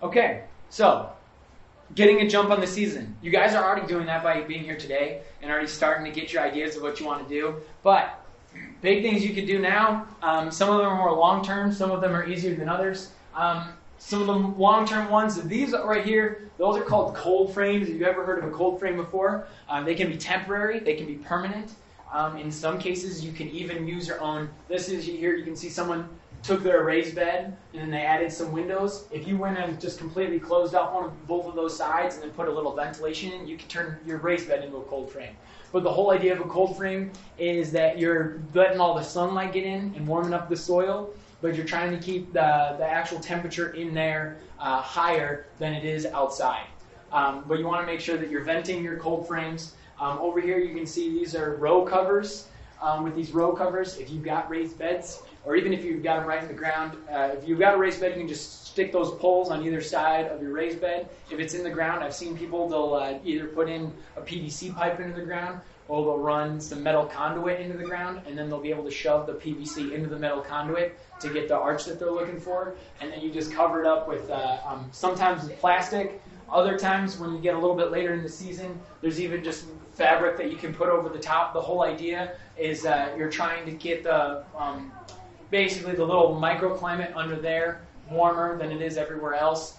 Okay, so getting a jump on the season. You guys are already doing that by being here today and already starting to get your ideas of what you want to do. But big things you could do now. Some of them are more long-term. Some of them are easier than others. Some of the long-term ones, these right here, those are called cold frames. Have you ever heard of a cold frame before? They can be temporary. They can be permanent. In some cases, you can even use your own. This is here. You can see someone took their raised bed and then they added some windows. If you went and just completely closed off both of those sides and then put a little ventilation in, you can turn your raised bed into a cold frame. But the whole idea of a cold frame is that you're letting all the sunlight get in and warming up the soil, but you're trying to keep the actual temperature in there higher than it is outside. But you want to make sure that you're venting your cold frames. Over here you can see these are row covers. With these row covers, if you've got raised beds, or even if you've got them right in the ground, if you've got a raised bed, you can just stick those poles on either side of your raised bed. If it's in the ground, I've seen people, they'll either put in a PVC pipe into the ground, or they'll run some metal conduit into the ground, and then they'll be able to shove the PVC into the metal conduit to get the arch that they're looking for. And then you just cover it up with sometimes with plastic. Other times, when you get a little bit later in the season, there's even just fabric that you can put over the top. The whole idea is you're trying to get the basically the little microclimate under there warmer than it is everywhere else.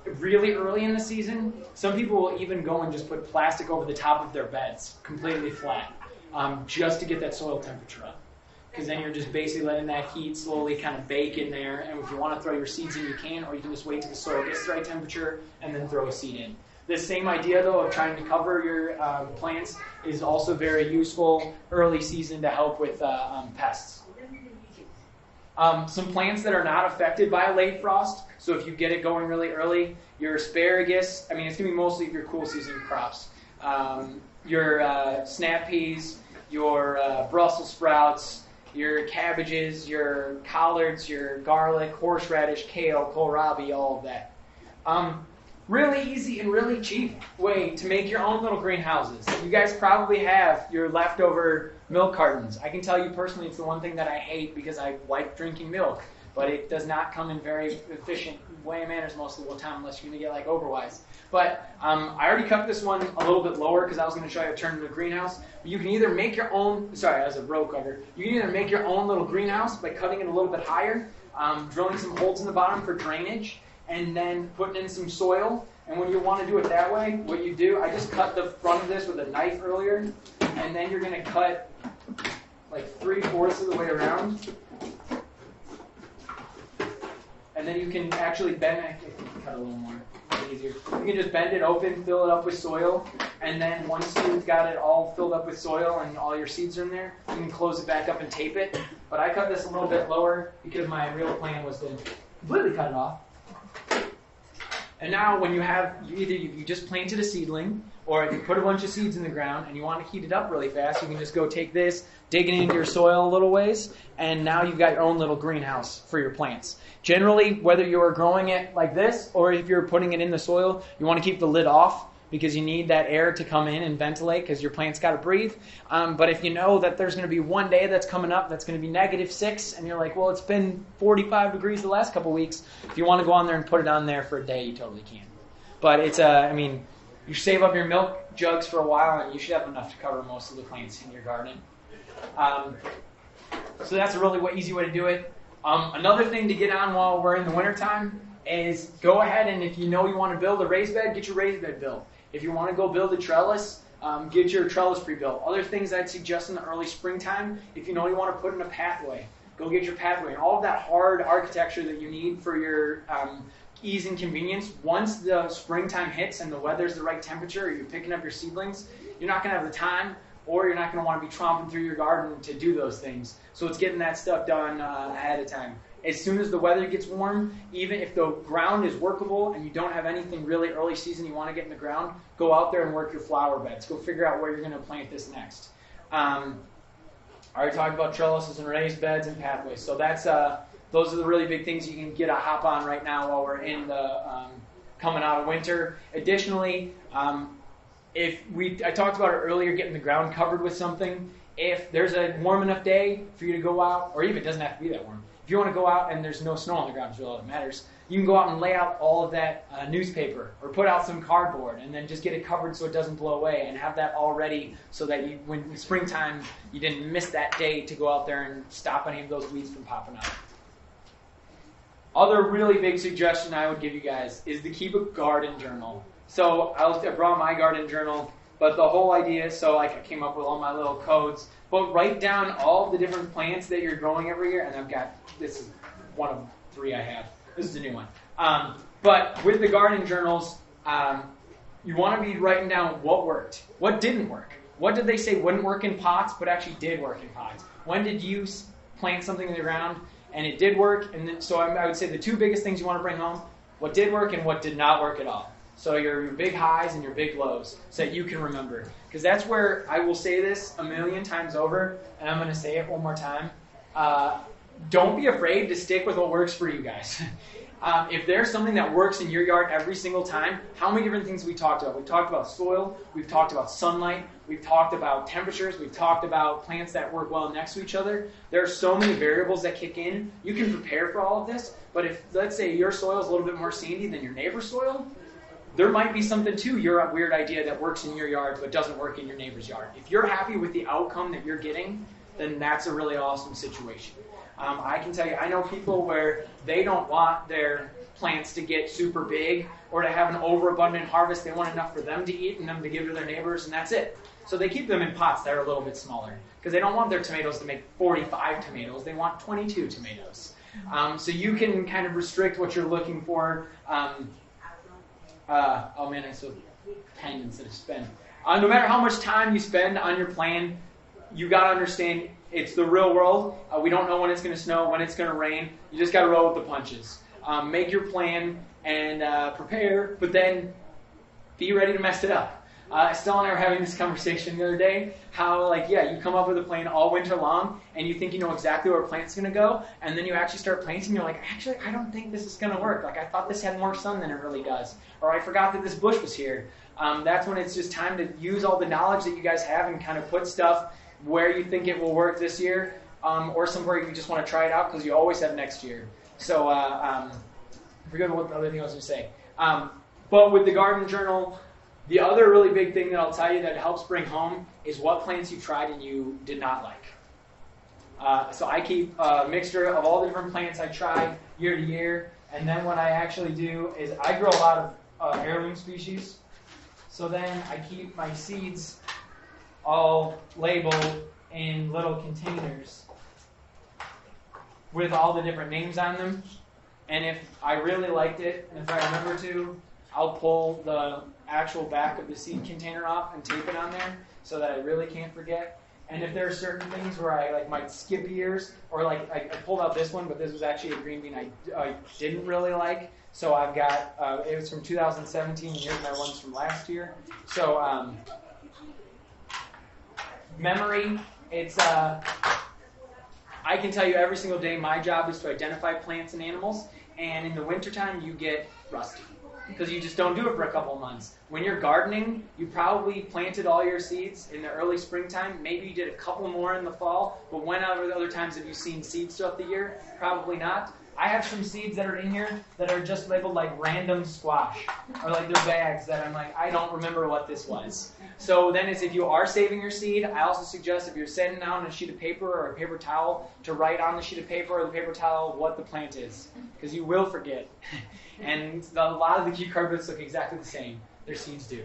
Really early in the season, some people will even go and just put plastic over the top of their beds, completely flat, just to get that soil temperature up. Because then you're just basically letting that heat slowly kind of bake in there. And if you want to throw your seeds in, you can, or you can just wait till the soil gets the right temperature and then throw a seed in. This same idea, though, of trying to cover your plants is also very useful early season to help with pests. Some plants that are not affected by a late frost, so if you get it going really early, your asparagus, it's going to be mostly your cool season crops. Your snap peas, your Brussels sprouts, your cabbages, your collards, your garlic, horseradish, kale, kohlrabi, all of that. Really easy and really cheap way to make your own little greenhouses. You guys probably have your leftover milk cartons. I can tell you personally it's the one thing that I hate because I like drinking milk, but it does not come in very efficient manners most of the time unless you're going to get like Oberweis. But I already cut this one a little bit lower because I was going to show you how to turn it into a greenhouse. But you can either make your own, as a row cover, you can either make your own little greenhouse by cutting it a little bit higher, drilling some holes in the bottom for drainage, and then putting in some soil. And when you want to do it that way, what you do, I just cut the front of this with a knife earlier, and then you're going to cut like 3/4 of the way around. And then you can actually bend it. I can cut a little more. Easier. You can just bend it open, fill it up with soil, and then once you've got it all filled up with soil and all your seeds are in there, you can close it back up and tape it. But I cut this a little bit lower because my real plan was to completely cut it off. And now when you just planted a seedling, or if you put a bunch of seeds in the ground and you want to heat it up really fast, you can just go take this, dig it into your soil a little ways, and now you've got your own little greenhouse for your plants. Generally, whether you're growing it like this or if you're putting it in the soil, you want to keep the lid off because you need that air to come in and ventilate because your plant's got to breathe. But if you know that there's going to be one day that's coming up that's going to be -6 and you're like, well, it's been 45 degrees the last couple weeks, if you want to go on there and put it on there for a day, you totally can. But it's, you save up your milk jugs for a while and you should have enough to cover most of the plants in your garden. So that's a really easy way to do it. Another thing to get on while we're in the wintertime is go ahead and if you know you want to build a raised bed, get your raised bed built. If you want to go build a trellis, get your trellis pre-built. Other things I'd suggest in the early springtime, if you know you want to put in a pathway, go get your pathway. And all of that hard architecture that you need for your ease and convenience, once the springtime hits and the weather's the right temperature, or you're picking up your seedlings, you're not going to have the time or you're not going to want to be tromping through your garden to do those things. So it's getting that stuff done ahead of time. As soon as the weather gets warm, even if the ground is workable and you don't have anything really early season you want to get in the ground, go out there and work your flower beds. Go figure out where you're going to plant this next. I already talked about trellises and raised beds and pathways. So that's those are the really big things you can get a hop on right now while we're in the coming out of winter. Additionally, I talked about it earlier, getting the ground covered with something. if there's a warm enough day for you to go out, or even it doesn't have to be that warm, if you want to go out and there's no snow on the ground, it's really all that matters, you can go out and lay out all of that newspaper or put out some cardboard and then just get it covered so it doesn't blow away and have that all ready so that you, when it's springtime, you didn't miss that day to go out there and stop any of those weeds from popping up. Other really big suggestion I would give you guys is to keep a garden journal. So I brought my garden journal, but the whole idea, so like I came up with all my little codes, but write down all the different plants that you're growing every year, and I've got, this is one of 3 I have. This is a new one. But with the garden journals, you want to be writing down what worked, what didn't work. What did they say wouldn't work in pots, but actually did work in pots? When did you plant something in the ground and it did work? And then, so I would say the 2 biggest things you want to bring home, what did work and what did not work at all. So your big highs and your big lows, so that you can remember. Because that's where I will say this a million times over, and I'm going to say it one more time. Don't be afraid to stick with what works for you guys. If there's something that works in your yard every single time, how many different things we talked about? We've talked about soil, we've talked about sunlight, we've talked about temperatures, we've talked about plants that work well next to each other. There are so many variables that kick in. You can prepare for all of this, but if, let's say, your soil is a little bit more sandy than your neighbor's soil, there might be something to your weird idea that works in your yard but doesn't work in your neighbor's yard. If you're happy with the outcome that you're getting, then that's a really awesome situation. I can tell you, I know people where they don't want their plants to get super big or to have an overabundant harvest. They want enough for them to eat and them to give to their neighbors, and that's it. So they keep them in pots that are a little bit smaller because they don't want their tomatoes to make 45 tomatoes. They want 22 tomatoes. So you can kind of restrict what you're looking for. Oh man, I said pen instead of spend. No matter how much time you spend on your plan, you got to understand it's the real world. We don't know when it's going to snow, when it's going to rain. You just got to roll with the punches. Make your plan and prepare, but then be ready to mess it up. Stella and I were having this conversation the other day, how you come up with a plan all winter long, and you think you know exactly where a plant's going to go, and then you actually start planting, and you're like, actually, I don't think this is going to work. I thought this had more sun than it really does. Or I forgot that this bush was here. That's when it's just time to use all the knowledge that you guys have and kind of put stuff where you think it will work this year, or somewhere you just want to try it out because you always have next year. So I forget what the other thing I was going to say. But with the garden journal, the other really big thing that I'll tell you that helps bring home is what plants you tried and you did not like. So I keep a mixture of all the different plants I tried year to year, and then what I actually do is I grow a lot of heirloom species. So then I keep my seeds all labeled in little containers with all the different names on them. And if I really liked it, and if I remember to, I'll pull the actual back of the seed container off and tape it on there so that I really can't forget. And if there are certain things where I might skip years, or I pulled out this one, but this was actually a green bean I didn't really like. So I've got, it was from 2017, and here's my ones from last year. So memory, it's, I can tell you every single day my job is to identify plants and animals, and in the wintertime you get rusty because you just don't do it for a couple of months. When you're gardening, you probably planted all your seeds in the early springtime. Maybe you did a couple more in the fall, but when other times have you seen seeds throughout the year? Probably not. I have some seeds that are in here that are just labeled like random squash, or they're bags that I'm like, I don't remember what this was. So then if you are saving your seed, I also suggest if you're sitting down on a sheet of paper or a paper towel to write on the sheet of paper or the paper towel what the plant is, because you will forget. And a lot of the cue card books look exactly the same. Their seeds do.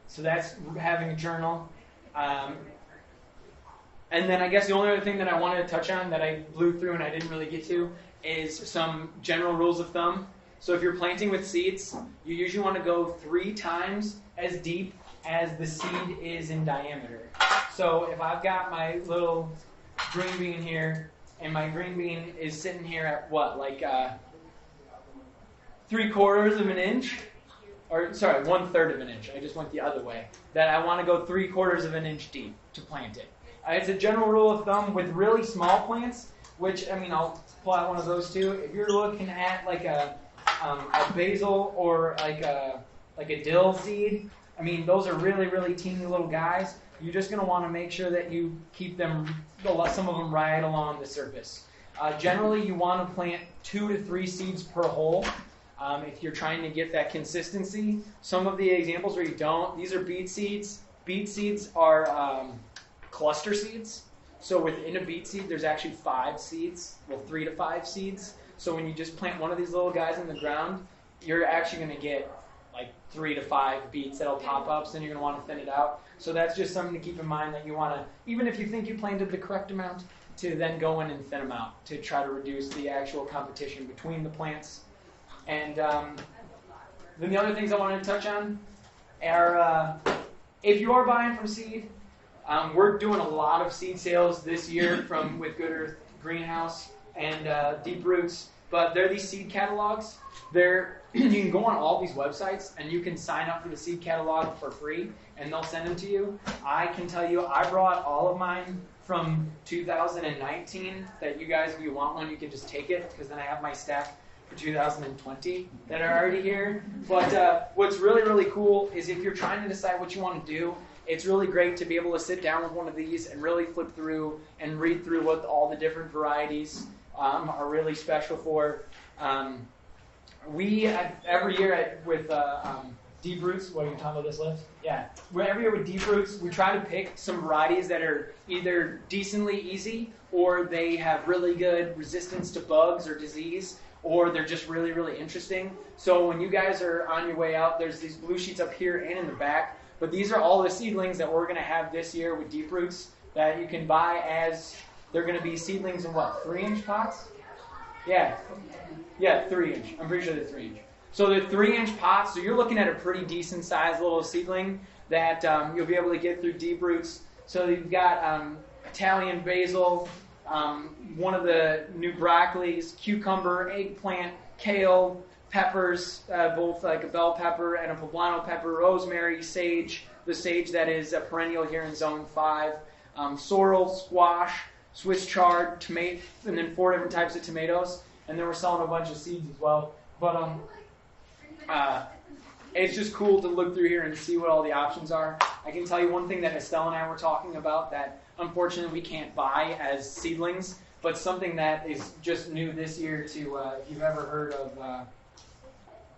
So that's having a journal. And then I guess the only other thing that I wanted to touch on that I blew through and I didn't really get to is some general rules of thumb. So if you're planting with seeds, you usually want to go 3 times as deep as the seed is in diameter. So if I've got my little green bean here, and my green bean is sitting here at what, 3/4 of an inch? Or, sorry, 1/3 of an inch. I just went the other way. That I want to go 3/4 of an inch deep to plant it. It's a general rule of thumb with really small plants, which, I'll pull out one of those too. If you're looking at a basil or a dill seed, those are really, really teeny little guys. you're just going to want to make sure that you keep them, some of them right along the surface. Generally, you want to plant 2 to 3 seeds per hole if you're trying to get that consistency. Some of the examples where you don't, these are beet seeds. Beet seeds are cluster seeds. So within a beet seed, there's actually 5 seeds, well, 3 to 5 seeds. So when you just plant one of these little guys in the ground, you're actually going to get like 3 to 5 beets that'll pop up, so then you're going to want to thin it out. So that's just something to keep in mind, that you want to, even if you think you planted the correct amount, to then go in and thin them out to try to reduce the actual competition between the plants. And then the other things I wanted to touch on are, if you are buying from seed, we're doing a lot of seed sales this year with Good Earth Greenhouse and Deep Roots, but they're these seed catalogs. You can go on all these websites and you can sign up for the seed catalog for free, and they'll send them to you. I can tell you, I brought all of mine from 2019 that you guys, if you want one, you can just take it, because then I have my stack for 2020 that are already here. But what's really, really cool is if you're trying to decide what you want to do, it's really great to be able to sit down with one of these and really flip through and read through what all the different varieties are really special for. We, every year with Deep Roots, what are you talking about this list? Yeah. Every year with Deep Roots, we try to pick some varieties that are either decently easy, or they have really good resistance to bugs or disease, or they're just really, really interesting. So when you guys are on your way out, there's these blue sheets up here and in the back. But these are all the seedlings that we're going to have this year with Deep Roots that you can buy as, they're going to be seedlings in what, 3-inch pots? Yeah, 3-inch. I'm pretty sure they're 3-inch. So they're 3-inch pots, so you're looking at a pretty decent sized little seedling that you'll be able to get through Deep Roots. So you've got Italian basil, one of the new broccolis, cucumber, eggplant, kale, peppers, both like a bell pepper and a poblano pepper, rosemary, sage, the sage that is a perennial here in Zone 5, sorrel, squash, Swiss chard, tomato, and then 4 different types of tomatoes. And then we're selling a bunch of seeds as well. But it's just cool to look through here and see what all the options are. I can tell you one thing that Estelle and I were talking about that unfortunately we can't buy as seedlings, but something that is just new this year to, if you've ever heard of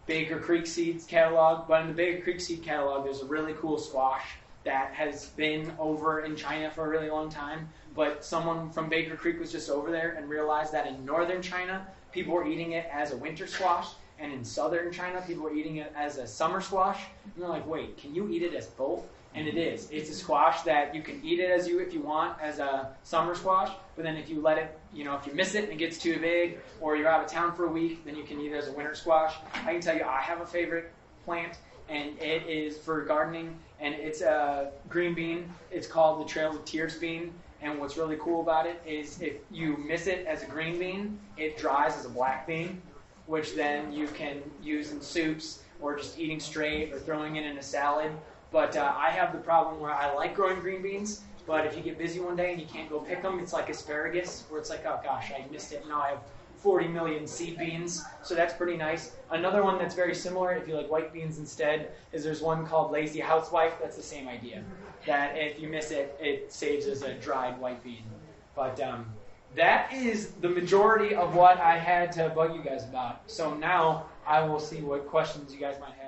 Baker Creek Seeds catalog. But in the Baker Creek Seed catalog, there's a really cool squash that has been over in China for a really long time. But someone from Baker Creek was just over there and realized that in northern China, people were eating it as a winter squash, and in southern China, people were eating it as a summer squash. And they're like, wait, can you eat it as both? And it is. It's a squash that you can eat it as if you want, as a summer squash, but then if you let it, if you miss it and it gets too big, or you're out of town for a week, then you can eat it as a winter squash. I can tell you, I have a favorite plant, and it is for gardening, and it's a green bean. It's called the Trails of Tears bean. And what's really cool about it is if you miss it as a green bean, it dries as a black bean, which then you can use in soups or just eating straight or throwing it in a salad. But I have the problem where I like growing green beans, but if you get busy one day and you can't go pick them, it's like asparagus, where it's like, oh gosh, I missed it. Now I have 40 million seed beans, so that's pretty nice. Another one that's very similar, if you like white beans instead, is there's one called Lazy Housewife. That's the same idea, that if you miss it, it saves as a dried white bean. But that is the majority of what I had to bug you guys about. So now I will see what questions you guys might have.